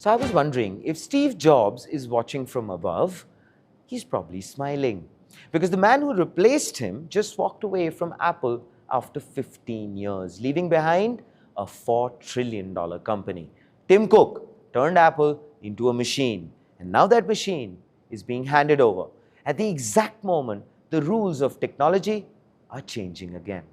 So I was wondering, if Steve Jobs is watching from above, he's probably smiling. Because the man who replaced him just walked away from Apple after 15 years, leaving behind a $4 trillion company. Tim Cook turned Apple into a machine, and now that machine is being handed over. At the exact moment, the rules of technology are changing again.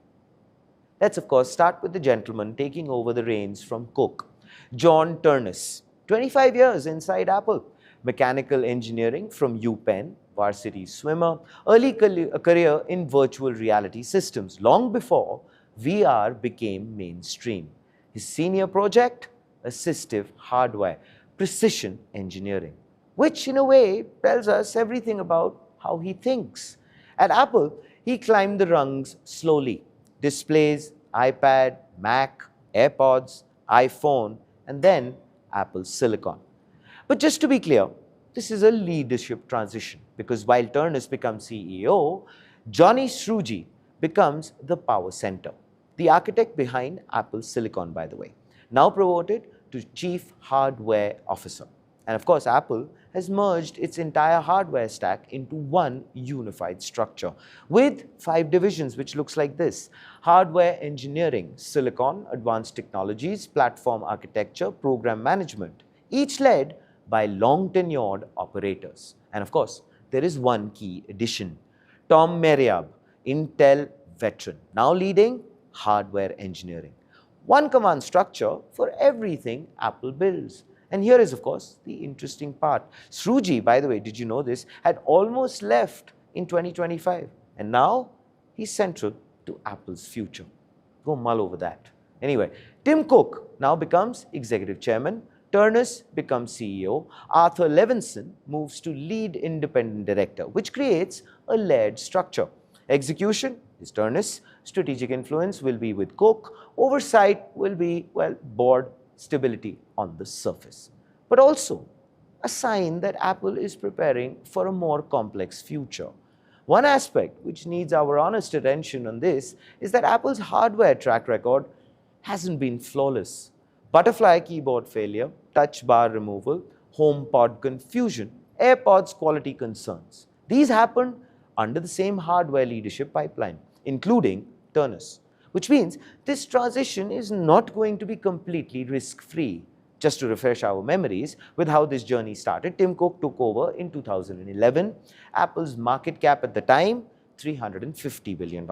Let's, of course, start with the gentleman taking over the reins from Cook, John Ternus. 25 years inside Apple, mechanical engineering from UPenn, varsity swimmer, early career in virtual reality systems, long before VR became mainstream. His senior project, assistive hardware, precision engineering, which in a way tells us everything about how he thinks. At Apple, he climbed the rungs slowly. Displays, iPad, Mac, AirPods, iPhone, and then Apple Silicon. But just to be clear, this is a leadership transition because while Ternus becomes CEO, Johnny Srouji becomes the power center, the architect behind Apple Silicon, by the way, now promoted to Chief Hardware Officer. And of course, Apple has merged its entire hardware stack into one unified structure with 5 divisions, which looks like this: hardware engineering, silicon, advanced technologies, platform architecture, program management, each led by long-tenured operators. And of course, there is one key addition: Tom Merriab, Intel veteran, now leading hardware engineering. One command structure for everything Apple builds. And here is, of course, the interesting part. Srouji, by the way, did you know this, had almost left in 2025. And now he's central to Apple's future. Go mull over that. Anyway, Tim Cook now becomes executive chairman. Ternus becomes CEO. Arthur Levinson moves to lead independent director, which creates a layered structure. Execution is Ternus. Strategic influence will be with Cook. Oversight will be, well, board stability on the surface, but also a sign that Apple is preparing for a more complex future. One aspect which needs our honest attention on this is that Apple's hardware track record hasn't been flawless. Butterfly keyboard failure, touch bar removal, HomePod confusion, AirPods quality concerns. These happened under the same hardware leadership pipeline, including Ternus, which means this transition is not going to be completely risk-free. Just to refresh our memories with how this journey started, Tim Cook took over in 2011. Apple's market cap at the time, $350 billion.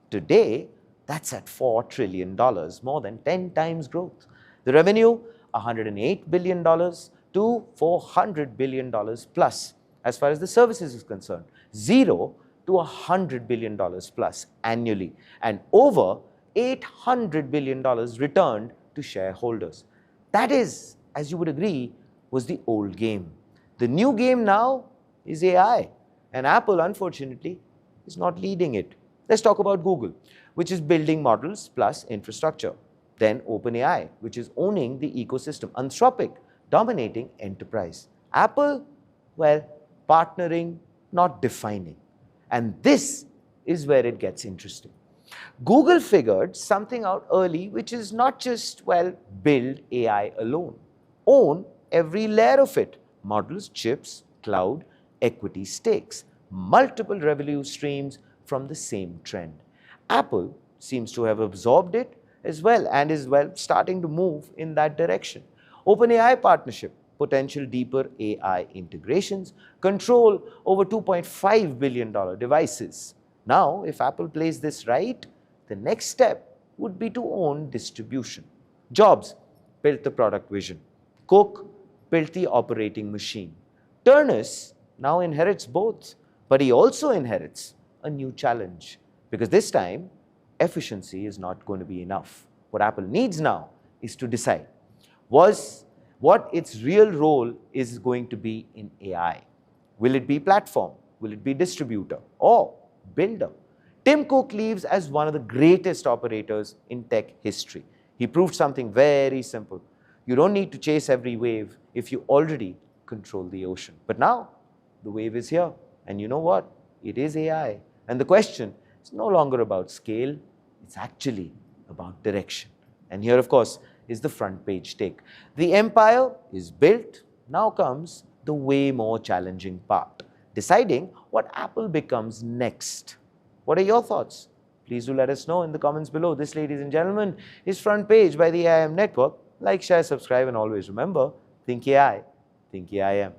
Today, that's at $4 trillion, more than 10 times growth. The revenue, $108 billion to $400 billion plus as far as the services is concerned. 0 to $100 billion plus annually, and over $800 billion returned to shareholders. That is, as you would agree, was the old game. The new game now is AI, and Apple, unfortunately, is not leading it. Let's talk about Google, which is building models plus infrastructure. Then OpenAI, which is owning the ecosystem. Anthropic, dominating enterprise. Apple, well, partnering, not defining. And this is where it gets interesting. Google figured something out early, which is not just, well, build AI alone. Own every layer of it: models, chips, cloud, equity stakes, multiple revenue streams from the same trend. Apple seems to have absorbed it as well and is, well, starting to move in that direction. OpenAI partnership, potential deeper AI integrations, control over $2.5 billion devices. Now, if Apple plays this right, the next step would be to own distribution. Jobs built the product vision. Cook built the operating machine. Ternus now inherits both, but he also inherits a new challenge, because this time, efficiency is not going to be enough. What Apple needs now is to decide what its real role is going to be in AI. Will it be platform? Will it be distributor or builder? Tim Cook leaves as one of the greatest operators in tech history. He proved something very simple. You don't need to chase every wave if you already control the ocean. But now, the wave is here. And you know what? It is AI. And the question is no longer about scale. It's actually about direction. And here, of course, is the front page take. The empire is built. Now comes the way more challenging part, deciding what Apple becomes next. What are your thoughts? Please do let us know in the comments below. This, ladies and gentlemen, is Front Page by the AIM Network. Like, share, subscribe, and always remember, think AI, think AIM.